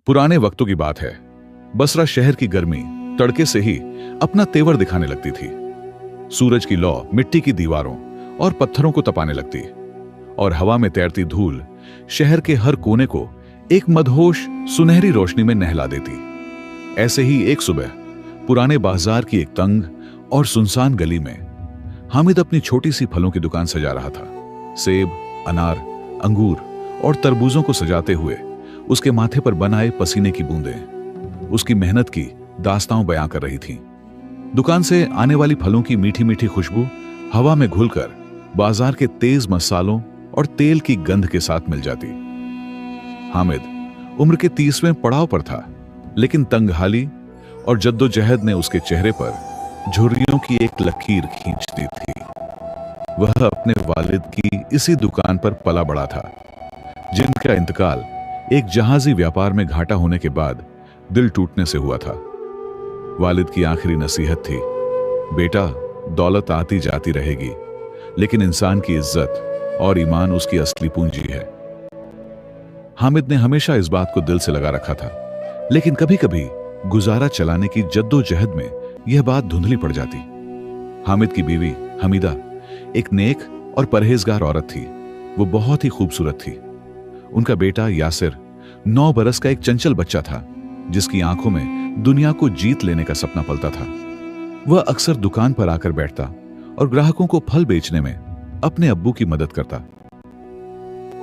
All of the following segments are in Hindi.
पुराने वक्तों की बात है। बसरा शहर की गर्मी तड़के से ही अपना तेवर दिखाने लगती थी। सूरज की लौ मिट्टी की दीवारों और पत्थरों को तपाने लगती और हवा में तैरती धूल शहर के हर कोने को एक मदहोश सुनहरी रोशनी में नहला देती। ऐसे ही एक सुबह पुराने बाजार की एक तंग और सुनसान गली में हामिद अपनी छोटी सी फलों की दुकान सजा रहा था। सेब, अनार, अंगूर और तरबूजों को सजाते हुए उसके माथे पर बनाए पसीने की बूंदें उसकी मेहनत की दास्तां बयां कर रही थीं। दुकान से आने वाली फलों की मीठी मीठी खुशबू हवा में घुलकर बाजार के तेज मसालों और तेल की गंध के साथ मिल जाती। हामिद उम्र के 30वें पड़ाव पर था, लेकिन तंगहाली और जद्दोजहद ने उसके चेहरे पर झुर्रियों की एक लकीर खींच दी थी। वह अपने वालिद की इसी दुकान पर पला बड़ा था, जिनका इंतकाल एक जहाजी व्यापार में घाटा होने के बाद दिल टूटने से हुआ था। वालिद की आखिरी नसीहत थी, बेटा, दौलत आती जाती रहेगी, लेकिन इंसान की इज्जत और ईमान उसकी असली पूंजी है। हामिद ने हमेशा इस बात को दिल से लगा रखा था, लेकिन कभी कभी गुजारा चलाने की जद्दोजहद में यह बात धुंधली पड़ जाती। हामिद की बीवी हमीदा एक नेक और परहेजगार औरत थी। वो बहुत ही खूबसूरत थी। उनका बेटा यासिर 9 बरस का एक चंचल बच्चा था, जिसकी आंखों में दुनिया को जीत लेने का सपना पलता था। वह अक्सर दुकान पर आकर बैठता और ग्राहकों को फल बेचने में अपने अब्बू की मदद करता।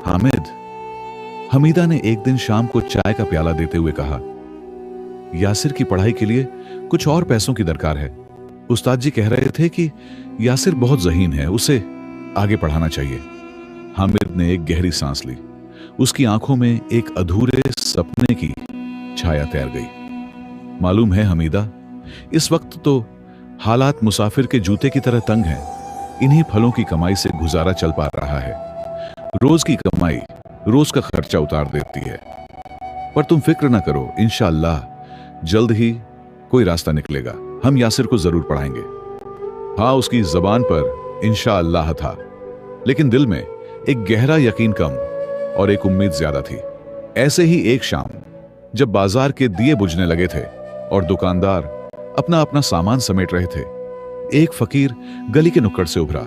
हामिद, हमीदा ने एक दिन शाम को चाय का प्याला देते हुए कहा, यासिर की पढ़ाई के लिए कुछ और पैसों की दरकार है। उस्ताद जी कह रहे थे कि यासिर बहुत ज़हीन है, उसे आगे पढ़ाना चाहिए। हामिद ने एक गहरी सांस ली। उसकी आंखों में एक अधूरे सपने की छाया तैर गई। मालूम है हमीदा, इस वक्त तो हालात मुसाफिर के जूते की तरह तंग हैं। इन्हीं फलों की कमाई से गुजारा चल पा रहा है। रोज की कमाई रोज का खर्चा उतार देती है। पर तुम फिक्र ना करो, इंशाअल्लाह जल्द ही कोई रास्ता निकलेगा। हम यासिर को जरूर पढ़ाएंगे। हाँ, उसकी जबान पर इंशाअल्लाह था, लेकिन दिल में एक गहरा यकीन कम और एक उम्मीद ज्यादा थी। ऐसे ही एक शाम जब बाजार के दिए बुझने लगे थे और दुकानदार अपना अपना सामान समेट रहे थे, एक फकीर गली के नुक्कड़ से उभरा।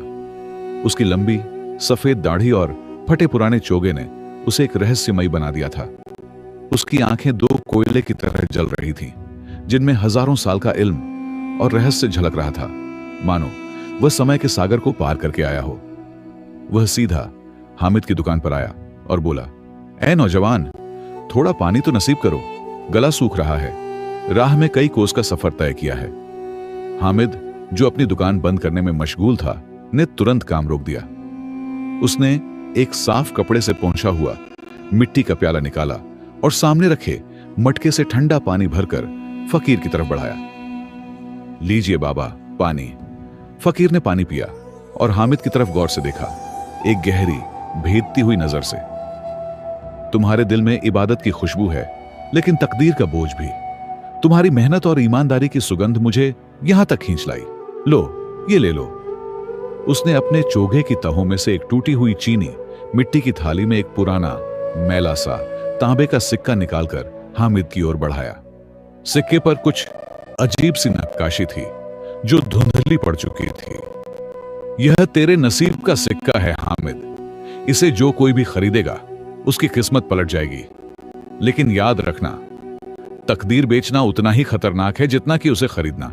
उसकी लंबी सफेद दाढ़ी और फटे पुराने चोगे ने उसे एक रहस्यमयी बना दिया था। उसकी आंखें 2 कोयले की तरह जल रही थीं, जिनमें हजारों साल का इल्म और रहस्य झलक रहा था, मानो वह समय के सागर को पार करके आया हो। वह सीधा हामिद की दुकान पर आया और बोला, ऐ नौजवान, थोड़ा पानी तो नसीब करो, गला सूख रहा है। राह में कई कोस का सफर तय किया है। हामिद, जो अपनी दुकान बंद करने में मशगूल था, ने तुरंत काम रोक दिया। उसने एक साफ कपड़े से पोंछा हुआ मिट्टी का प्याला निकाला और सामने रखे मटके से ठंडा पानी भरकर फकीर की तरफ बढ़ाया। लीजिए बाबा, पानी। फकीर ने पानी पिया और हामिद की तरफ गौर से देखा, एक गहरी भेदती हुई नजर से। तुम्हारे दिल में इबादत की खुशबू है, लेकिन तकदीर का बोझ भी। तुम्हारी मेहनत और ईमानदारी की सुगंध मुझे यहां तक खींच लाई। लो, ये ले लो। उसने अपने चोगे की तहों में से एक टूटी हुई चीनी मिट्टी की थाली में एक पुराना मैला सा तांबे का सिक्का निकालकर हामिद की ओर बढ़ाया। सिक्के पर कुछ अजीब सी नक्काशी थी जो धुंधली पड़ चुकी थी। यह तेरे नसीब का सिक्का है हामिद। इसे जो कोई भी खरीदेगा उसकी किस्मत पलट जाएगी। लेकिन याद रखना, तकदीर बेचना उतना ही खतरनाक है जितना कि उसे खरीदना।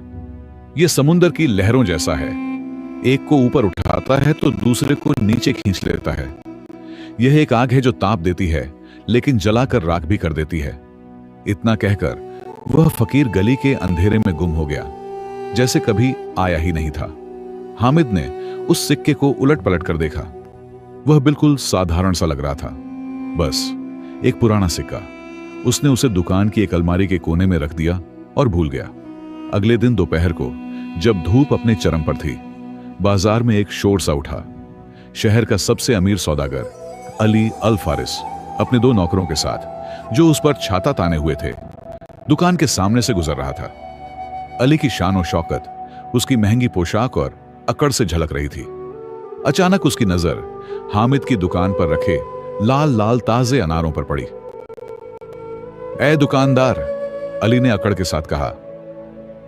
यह समुंदर की लहरों जैसा है, एक को ऊपर उठाता है तो दूसरे को नीचे खींच लेता है। यह एक आग है जो ताप देती है, लेकिन जलाकर राख भी कर देती है। इतना कहकर वह फकीर गली के अंधेरे में गुम हो गया, जैसे कभी आया ही नहीं था। हामिद ने उस सिक्के को उलट पलट कर देखा। वह बिल्कुल साधारण सा लग रहा था, बस एक पुराना सिक्का। उसने उसे दुकान की एक अलमारी के कोने में रख दिया और भूल गया। अगले दिन दोपहर को जब धूप अपने चरम पर थी, बाजार में एक शोर सा उठा। शहर का सबसे अमीर सौदागर अली अल फारिस अपने 2 नौकरों के साथ, जो उस पर छाता ताने हुए थे, दुकान के सामने से गुजर रहा था। अली की शान और शौकत, उसकी महंगी पोशाक और अकड़ से झलक रही थी। अचानक उसकी नजर हामिद की दुकान पर रखे लाल लाल ताजे अनारों पर पड़ी। ए दुकानदार, अली ने अकड़ के साथ कहा,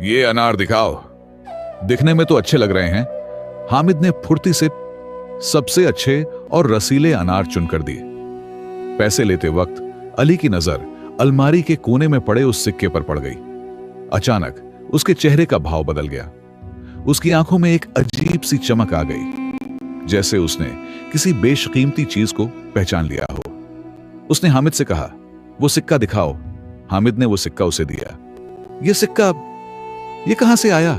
ये अनार दिखाओ, दिखने में तो अच्छे लग रहे हैं। हामिद ने फुर्ती से सबसे अच्छे और रसीले अनार चुनकर दिए। पैसे लेते वक्त अली की नजर अलमारी के कोने में पड़े उस सिक्के पर पड़ गई। अचानक उसके चेहरे का भाव बदल गया। उसकी आंखों में एक अजीब सी चमक आ गई, जैसे उसने किसी बेशकीमती चीज को पहचान लिया हो। उसने हामिद से कहा, वो सिक्का दिखाओ। हामिद ने वो सिक्का उसे दिया। ये सिक्का, ये कहां से आया?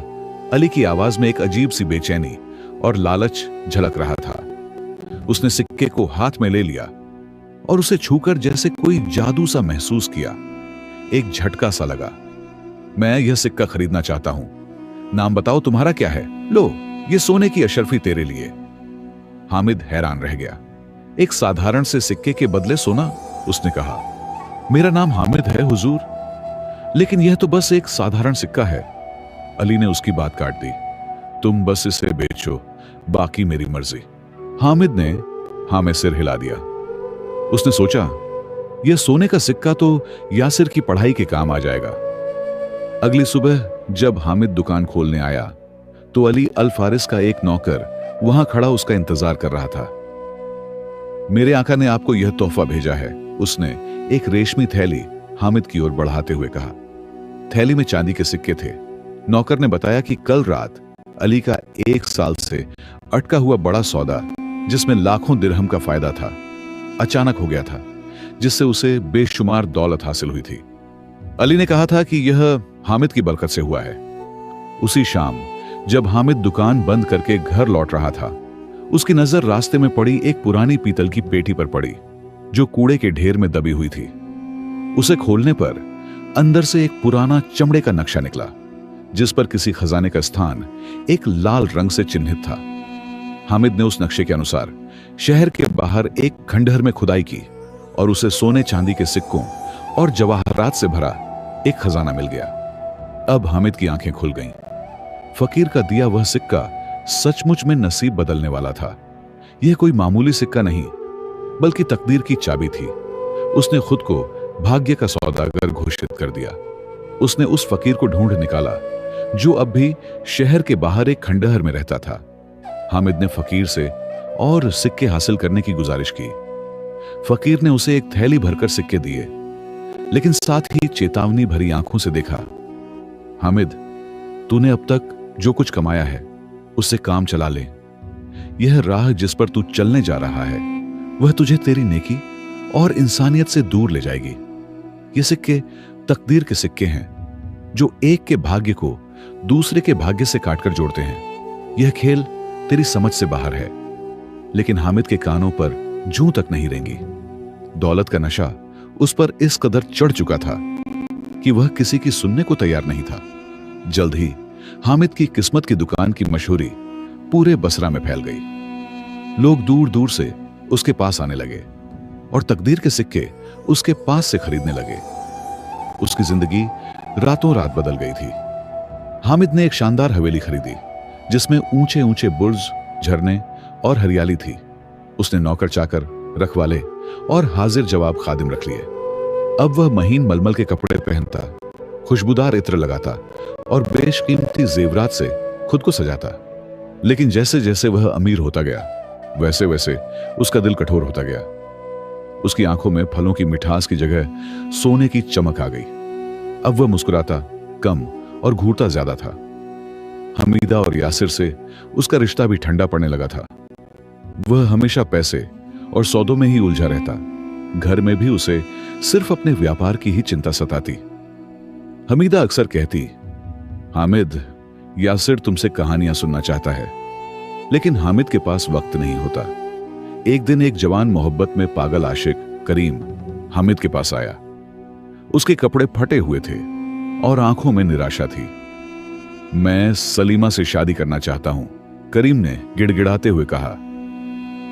अली की आवाज में एक अजीब सी बेचैनी और लालच झलक रहा था। उसने सिक्के को हाथ में ले लिया और उसे छूकर जैसे कोई जादू सा महसूस किया। एक झटका सा लगा। मैं यह सिक्का खरीदना चाहता हूं। नाम बताओ, तुम्हारा क्या है? लो, ये सोने की अशरफी तेरे लिए। हामिद हैरान रह गया। एक साधारण से सिक्के के बदले सोना? उसने कहा, मेरा नाम हामिद है हुजूर, लेकिन यह तो बस एक साधारण सिक्का है। अली ने उसकी बात काट दी। तुम बस इसे बेचो, बाकी मेरी मर्जी। हामिद ने हाँ में सिर हिला दिया। उसने सोचा, यह सोने का सिक्का तो यासिर की पढ़ाई के काम आ जाएगा। अगली सुबह जब हामिद दुकान खोलने आया तो अली अल फारिस का एक नौकर वहां खड़ा उसका इंतजार कर रहा था। मेरे आका ने आपको यह तोहफा भेजा है, उसने एक रेशमी थैली हामिद की ओर बढ़ाते हुए कहा। थैली में चांदी के सिक्के थे। नौकर ने बताया कि कल रात अली का 1 साल से अटका हुआ बड़ा सौदा, जिसमें लाखों दिरहम का फायदा था, अचानक हो गया था, जिससे उसे बेशुमार दौलत हासिल हुई थी। अली ने कहा था कि यह हामिद की बरकत से हुआ है। उसी शाम जब हामिद दुकान बंद करके घर लौट रहा था, उसकी नजर रास्ते में पड़ी एक पुरानी पीतल की पेटी पर पड़ी, जो कूड़े के ढेर में दबी हुई थी। उसे खोलने पर अंदर से एक पुराना चमड़े का नक्शा निकला, जिस पर किसी खजाने का स्थान एक लाल रंग से चिन्हित था। हामिद ने उस नक्शे के अनुसार शहर के बाहर एक खंडहर में खुदाई की और उसे सोने चांदी के सिक्कों और जवाहरात से भरा एक खजाना मिल गया। अब हामिद की आंखें खुल गईं। फकीर का दिया वह सिक्का सचमुच में नसीब बदलने वाला था। यह कोई मामूली सिक्का नहीं, बल्कि तकदीर की चाबी थी। उसने खुद को भाग्य का सौदागर घोषित कर दिया। उसने उस फकीर को ढूंढ निकाला जो अब भी शहर के बाहर एक खंडहर में रहता था। हामिद ने फकीर से और सिक्के हासिल करने की गुजारिश की। फकीर ने उसे एक थैली भरकर सिक्के दिए, लेकिन साथ ही चेतावनी भरी आंखों से देखा, हामिद, तूने अब तक जो कुछ कमाया है उससे काम चला ले। यह राह जिस पर तू चलने जा रहा है वह तुझे तेरी नेकी और इंसानियत से दूर ले जाएगी। ये सिक्के तकदीर के सिक्के हैं, जो एक के भाग्य को दूसरे के भाग्य से काटकर जोड़ते हैं। यह खेल तेरी समझ से बाहर है। लेकिन हामिद के कानों पर जूं तक नहीं रेंगी। दौलत का नशा उस पर इस कदर चढ़ चुका था कि वह किसी की सुनने को तैयार नहीं था। जल्द ही हामिद की किस्मत की दुकान की मशहूरी पूरे बसरा में फैल गई। लोग दूर दूर से उसके पास आने लगे और तकदीर के सिक्के उसके पास से खरीदने लगे। उसकी जिंदगी रातों रात बदल गई थी। हामिद ने एक शानदार हवेली खरीदी, जिसमें ऊंचे ऊंचे बुर्ज, झरने और हरियाली थी। उसने नौकर चाकर, रखवाले और हाजिर जवाब खादिम रख लिए। अब वह महीन मलमल के कपड़े पहनता, खुशबूदार इत्र लगाता और बेशकीमती जेवरात से खुद को सजाता। लेकिन जैसे जैसे वह अमीर होता गया, वैसे वैसे उसका दिल कठोर होता गया। उसकी आंखों में फलों की मिठास की जगह सोने की चमक आ गई। अब वह मुस्कुराता कम और घूरता ज्यादा था। हमीदा और यासिर से उसका रिश्ता भी ठंडा पड़ने लगा था। वह हमेशा पैसे और सौदों में ही उलझा रहता। घर में भी उसे सिर्फ अपने व्यापार की ही चिंता सताती। हमीदा अक्सर कहती, हामिद, यासिर तुमसे कहानियां सुनना चाहता है, लेकिन हामिद के पास वक्त नहीं होता। एक दिन एक जवान मोहब्बत में पागल आशिक करीम हामिद के पास आया। उसके कपड़े फटे हुए थे और आंखों में निराशा थी। मैं सलीमा से शादी करना चाहता हूं, करीम ने गिड़गिड़ाते हुए कहा।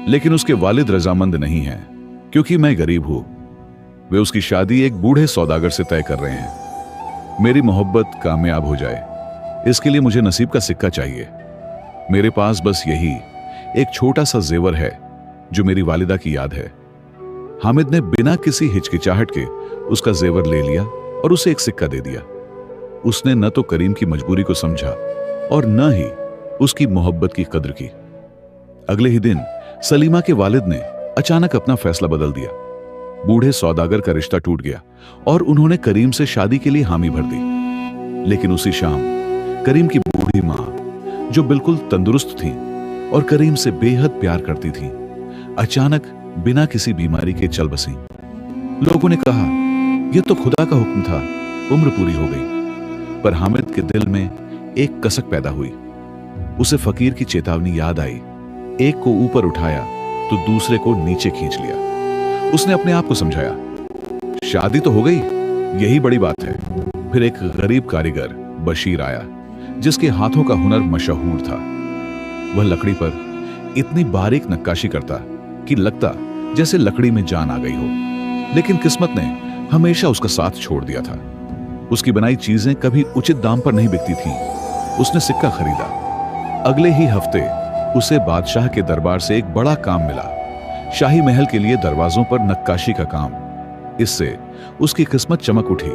लेकिन उसके वालिद रजामंद नहीं हैं, क्योंकि मैं गरीब हूं। वे उसकी शादी एक बूढ़े सौदागर से तय कर रहे हैं। मेरी मोहब्बत कामयाब हो जाए, इसके लिए मुझे नसीब का सिक्का चाहिए। मेरे पास बस यही एक छोटा सा जेवर है जो मेरी वालिदा की याद है। हामिद ने बिना किसी हिचकिचाहट के उसका जेवर ले लिया और उसे एक सिक्का दे दिया। उसने न तो करीम की मजबूरी को समझा और न ही उसकी मोहब्बत की कद्र की। अगले ही दिन सलीमा के वालिद ने अचानक अपना फैसला बदल दिया। बूढ़े सौदागर का रिश्ता टूट गया और उन्होंने करीम से शादी के लिए हामी भर दी। लेकिन उसी शाम करीम की बूढ़ी मां, जो बिल्कुल तंदुरुस्त थी और करीम से बेहद प्यार करती थी, अचानक बिना किसी बीमारी के चल बसी। लोगों ने कहा, यह तो खुदा का हुक्म था, उम्र पूरी हो गई। पर हामिद के दिल में एक कसक पैदा हुई। उसे फकीर की चेतावनी याद आई। एक को ऊपर उठाया तो दूसरे को नीचे खींच लिया। उसने अपने आप को समझाया, शादी तो हो गई, यही बड़ी बात है। फिर एक गरीब कारीगर बशीर आया, जिसके हाथों का हुनर मशहूर था। वह लकड़ी पर इतनी बारीक नक्काशी करता कि लगता जैसे लकड़ी में जान आ गई हो। लेकिन किस्मत ने हमेशा उसका साथ छोड़ दिया था। उसकी बनाई चीजें कभी उचित दाम पर नहीं बिकती थीं। उसने सिक्का खरीदा। अगले ही हफ्ते उसे बादशाह के दरबार से एक बड़ा काम मिला, शाही महल के लिए दरवाजों पर नक्काशी का काम। इससे उसकी किस्मत चमक उठी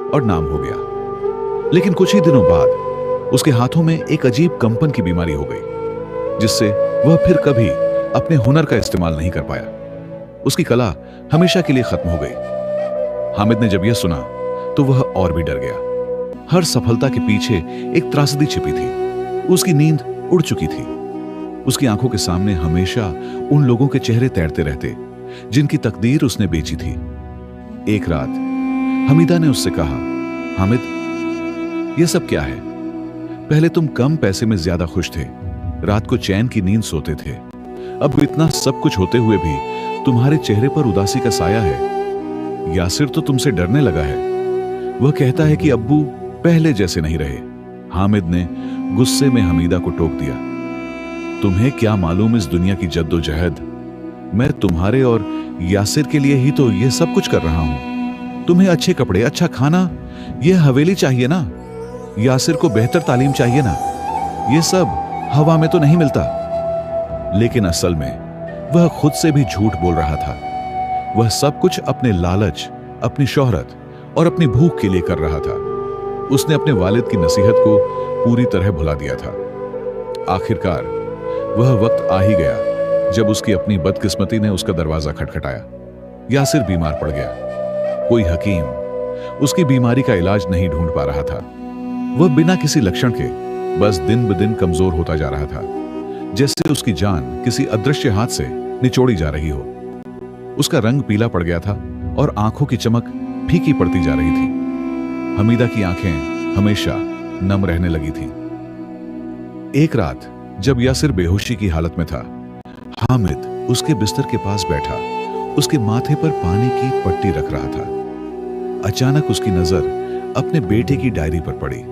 और नाम हो गया। लेकिन कुछ ही दिनों बाद उसके हाथों में एक अजीब कंपन की बीमारी हो गई, जिससे वह फिर कभी अपने हुनर का इस्तेमाल नहीं कर पाया। उसकी कला हमेशा के लिए खत्म हो गई। हामिद ने जब यह सुना तो वह और भी डर गया। हर सफलता के पीछे एक त्रासदी छिपी थी। उसकी नींद उड़ चुकी थी। उसकी आंखों के सामने हमेशा उन लोगों के चेहरे तैरते रहते जिनकी तकदीर उसने बेची थी। एक रात हमीदा ने उससे कहा, हामिद, यह सब क्या है? पहले तुम कम पैसे में ज्यादा खुश थे, रात को चैन की नींद सोते थे। अब इतना सब कुछ होते हुए भी तुम्हारे चेहरे पर उदासी का साया है। यासिर तो तुमसे डरने लगा है। वह कहता है कि अब्बू पहले जैसे नहीं रहे। हामिद ने गुस्से में हमीदा को टोक दिया, तुम्हें क्या मालूम इस दुनिया की जद्दोजहद। मैं तुम्हारे और यासिर के लिए ही तो यह सब कुछ कर रहा हूं। तुम्हें अच्छे कपड़े, अच्छा खाना, यह हवेली चाहिए ना। यासिर को बेहतर तालीम चाहिए ना। यह सब हवा में तो नहीं मिलता। लेकिन असल में वह खुद से भी झूठ बोल रहा था। वह सब कुछ अपने लालच, अपनी शोहरत और अपनी भूख के लिए कर रहा था। उसने अपने वालिद की नसीहत को पूरी तरह भुला दिया था। आखिरकार वह वक्त आ ही गया जब उसकी अपनी बदकिस्मती ने उसका दरवाजा खटखटाया। यासिर बीमार पड़ गया। कोई हकीम उसकी बीमारी का इलाज नहीं ढूंढ पा रहा था। वह बिना किसी लक्षण के बस दिन ब दिन कमजोर होता जा रहा था, जैसे उसकी जान किसी अदृश्य हाथ से निचोड़ी जा रही हो। उसका रंग पीला पड़ गया था और आंखों की चमक फीकी पड़ती जा रही थी। हमीदा की आंखें हमेशा नम रहने लगी थीं। एक रात जब यासिर बेहोशी की हालत में था, हामिद उसके बिस्तर के पास बैठा उसके माथे पर पानी की पट्टी रख रहा था। अचानक उसकी नजर अपने बेटे की डायरी पर पड़ी,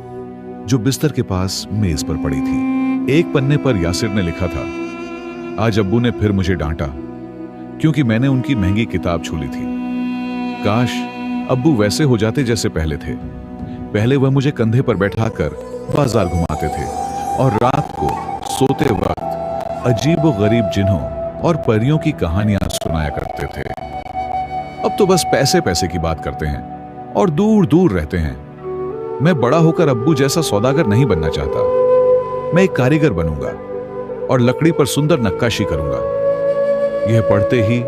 जो बिस्तर के पास मेज पर पड़ी थी। एक पन्ने पर यासिर ने लिखा था, आज अब्बू ने फिर मुझे डांटा क्योंकि मैंने उनकी महंगी किताब छू ली थी। काश अब्बू वैसे हो जाते जैसे पहले थे। पहले वह मुझे कंधे पर बैठाकर बाजार घुमाते थे और रात को सोते वक्त अजीब व गरीब जिन्हों और परियों की कहानियां सुनाया करते थे। अब तो बस पैसे पैसे की बात करते हैं और दूर दूर रहते हैं। मैं बड़ा होकर अब्बू जैसा सौदागर नहीं बनना चाहता। मैं एक कारीगर बनूंगा और लकड़ी पर सुंदर नक्काशी करूंगा। यह पढ़ते ही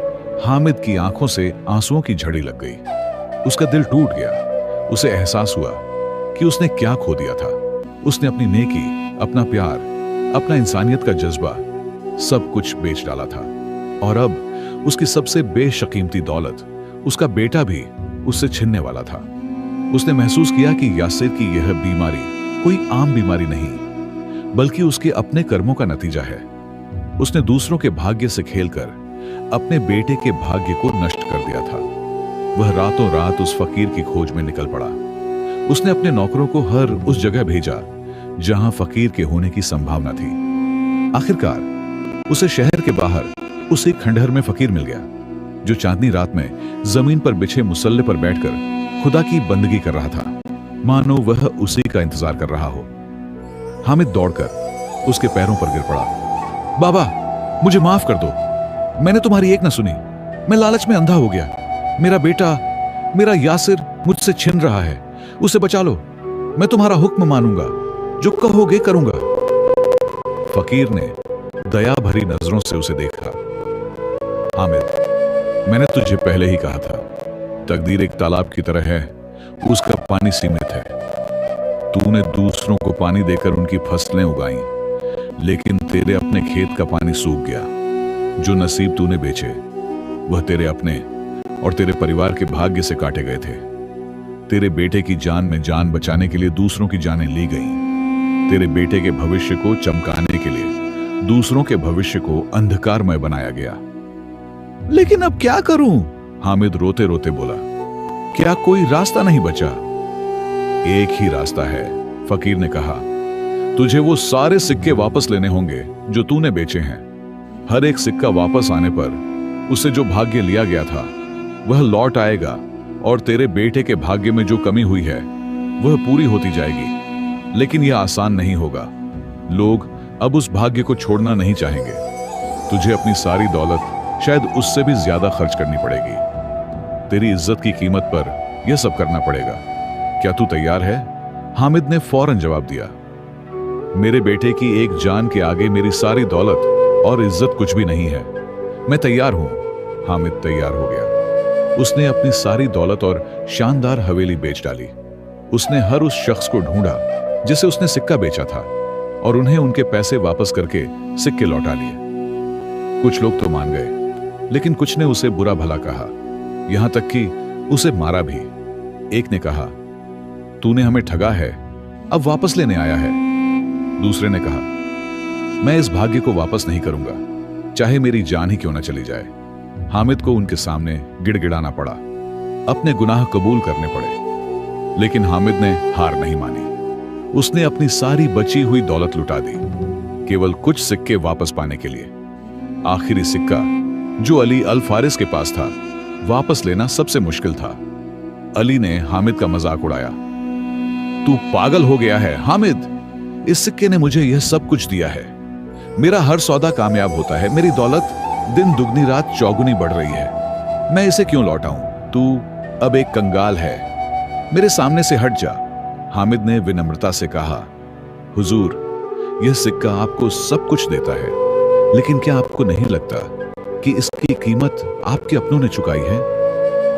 हामिद की आंखों से आंसुओं की झड़ी लग गई। उसका दिल टूट गया। उसे एहसास हुआ कि उसने क्या खो दिया था। उसने अपनी नेकी, अपना प्यार, अपना इंसानियत का जज्बा सब कुछ बेच डाला था और अब उसकी सबसे बेशकीमती दौलत, उसका बेटा भी उससे छिनने वाला था। उसने महसूस किया कि यासिर की यह बीमारी कोई आम बीमारी नहीं, बल्कि उसके अपने कर्मों का नतीजा है। उसने दूसरों के भाग्य से खेलकर अपने बेटे के भाग्य को नष्ट कर दिया था। वह रातों रात उस फकीर की खोज में निकल पड़ा। उसने अपने नौकरों को हर उस जगह भेजा जहां फकीर के होने की संभावना थी। आखिरकार उसे शहर के बाहर उसी खंडहर में फकीर मिल गया, जो चांदनी रात में जमीन पर बिछे मुसल्ले पर बैठकर खुदा की बंदगी कर रहा था, मानो वह उसी का इंतजार कर रहा हो। हामिद दौड़कर उसके पैरों पर गिर पड़ा। बाबा, मुझे माफ कर दो। मैंने तुम्हारी एक न सुनी। मैं लालच में अंधा हो गया। मेरा बेटा मेरा यासिर मुझसे छिन रहा है, उसे बचा लो। मैं तुम्हारा हुक्म मानूंगा, जो कहोगे करूंगा। फकीर ने दया भरी नजरों से उसे देखा। हामिद, मैंने तुझे पहले ही कहा था, तकदीर एक तालाब की तरह है, उसका पानी सीमित है। तूने दूसरों को पानी देकर उनकी फसलें उगाई, लेकिन तेरे अपने खेत का पानी सूख गया। जो नसीब तूने बेचे वह तेरे अपने और तेरे परिवार के भाग्य से काटे गए थे। तेरे बेटे की जान में जान बचाने के लिए दूसरों की जानें ली गईं। तेरे बेटे के भविष्य को चमकाने के लिए दूसरों के भविष्य को अंधकारमय बनाया गया। लेकिन अब क्या करूं? हामिद रोते रोते बोला। क्या कोई रास्ता नहीं बचा? एक ही रास्ता है, फकीर ने कहा। तुझे वो सारे सिक्के वापस लेने होंगे जो तूने बेचे हैं। हर एक सिक्का वापस आने पर उसे जो भाग्य लिया गया था वह लौट आएगा, और तेरे बेटे के भाग्य में जो कमी हुई है वह पूरी होती जाएगी। लेकिन यह आसान नहीं होगा। लोग अब उस भाग्य को छोड़ना नहीं चाहेंगे। तुझे अपनी सारी दौलत शायद उससे भी ज्यादा खर्च करनी पड़ेगी। तेरी इज्जत की कीमत पर यह सब करना पड़ेगा। क्या तू तैयार है? हामिद ने फौरन जवाब दिया। मेरे बेटे की एक जान के आगे मेरी सारी दौलत और इज्जत कुछ भी नहीं है। मैं तैयार हूं। हामिद तैयार हो गया। उसने अपनी सारी दौलत और शानदार हवेली बेच डाली। उसने हर उस शख्स को ढूंढा जिसे उसने सिक्का बेचा था, और उन्हें उनके पैसे वापस करके सिक्के लौटा लिए। कुछ लोग तो मान गए, लेकिन कुछ ने उसे बुरा भला कहा, यहां तक कि उसे मारा भी। एक ने कहा, तूने हमें ठगा है, अब वापस लेने आया है। दूसरे ने कहा, मैं इस भाग्य को वापस नहीं करूंगा, चाहे मेरी जान ही क्यों न चली जाए। हामिद को उनके सामने गिड़गिड़ाना पड़ा, अपने गुनाह कबूल करने पड़े। लेकिन हामिद ने हार नहीं मानी। उसने अपनी सारी बची हुई दौलत लुटा दी, केवल कुछ सिक्के वापस पाने के लिए। आखिरी सिक्का जो अली अल फारिस के पास था, वापस लेना सबसे मुश्किल था। अली ने हामिद का मजाक उड़ाया। तू पागल हो गया है हामिद, इस सिक्के ने मुझे यह सब कुछ दिया है। मेरा हर सौदा कामयाब होता है, मेरी दौलत दिन दुगनी रात चौगुनी बढ़ रही है। मैं इसे क्यों लौटाऊं? तू अब एक कंगाल है, मेरे सामने से हट जा। हामिद ने विनम्रता से कहा, हुजूर, यह सिक्का आपको सब कुछ देता है, लेकिन क्या आपको नहीं लगता कि इसकी कीमत आपके अपनों ने चुकाई है?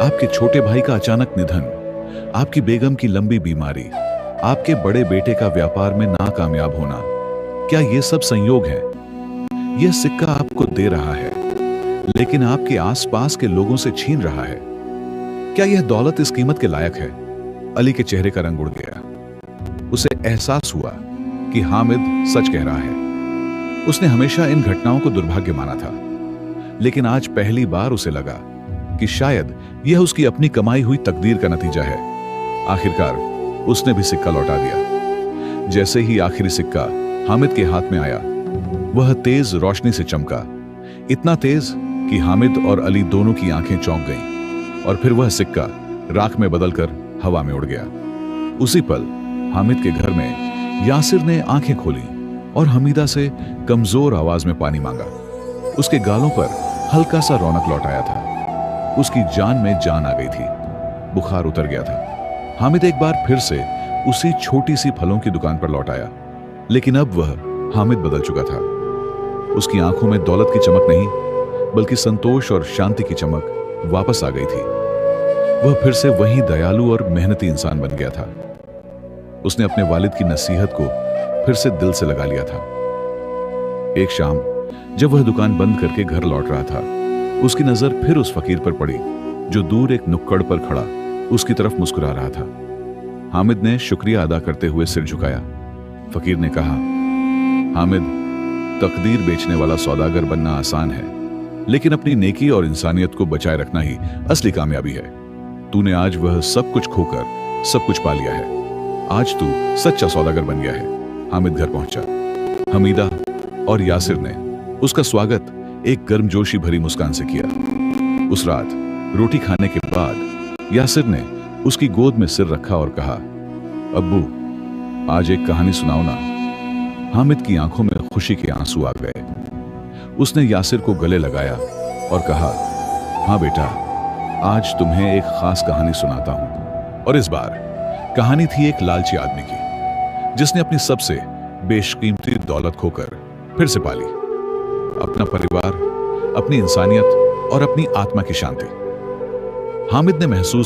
आपके छोटे भाई का अचानक निधन, आपकी बेगम की लंबी बीमारी, आपके बड़े बेटे का व्यापार में नाकामयाब होना, क्या ये सब संयोग है? यह सिक्का आपको दे रहा है, लेकिन आपके आसपास के लोगों से छीन रहा है। क्या यह दौलत इस कीमत के लायक है? अली के चेहरे का रंग उड़ गया। उसे एहसास हुआ कि हामिद सच कह रहा है। उसने हमेशा इन घटनाओं को दुर्भाग्य माना था, लेकिन आज पहली बार उसे लगा कि शायद यह उसकी अपनी कमाई हुई तकदीर का नतीजा है। आखिरकार उसने भी सिक्का लौटा दिया। जैसे ही आखिरी सिक्का हामिद के हाथ में आया, वह तेज रोशनी से चमका, इतना तेज कि हामिद और अली दोनों की आंखें चौंक गईं, और फिर वह सिक्का राख में बदलकर हवा में उड़ गया। उसी पल हामिद के घर में यासिर ने आंखें खोली और हमीदा से कमजोर आवाज में पानी मांगा। उसके गालों पर हल्का सा रौनक लौट आया था। उसकी जान में जान आ गई थी, बुखार उतर गया था। हामिद एक बार फिर से उसी छोटी सी फलों की दुकान पर लौट आया, लेकिन अब वह हामिद बदल चुका था। उसकी आंखों में दौलत की चमक नहीं, बल्कि संतोष और शांति की चमक वापस आ गई थी। वह फिर से वही दयालु और मेहनती इंसान बन गया था। उसने अपने वालिद की नसीहत को फिर से दिल से लगा लिया था। एक शाम जब वह दुकान बंद करके घर लौट रहा था, उसकी नजर फिर उस फकीर पर पड़ी जो दूर एक नुक्कड़ पर खड़ा उसकी तरफ मुस्कुरा रहा था। हामिद ने शुक्रिया अदा करते हुए सिर झुकाया। फकीर ने कहा, हामिद, तकदीर बेचने वाला सौदागर बनना आसान है, लेकिन अपनी नेकी और इंसानियत को बचाए रखना ही असली कामयाबी है। तूने आज वह सब कुछ खोकर सब कुछ पा लिया है। आज तू सच्चा सौदागर बन गया है। हामिद घर पहुंचा। हमीदा और यासिर ने उसका स्वागत एक गर्मजोशी भरी मुस्कान से किया। उस रात रोटी खाने के बाद यासिर ने उसकी गोद में सिर रखा और कहा, अब्बू, आज एक कहानी सुनाओ ना। हामिद की आंखों में खुशी के आंसू आ गए। उसने यासिर को गले लगाया और कहा, हाँ बेटा, आज तुम्हें एक खास कहानी सुनाता हूं। और इस बार कहानी थी एक लालची आदमी की, जिसने अपनी सबसे बेशकीमती दौलत खोकर फिर से पाली, अपना परिवार, अपनी इंसानियत और अपनी आत्मा की शांति। हामिद ने महसूस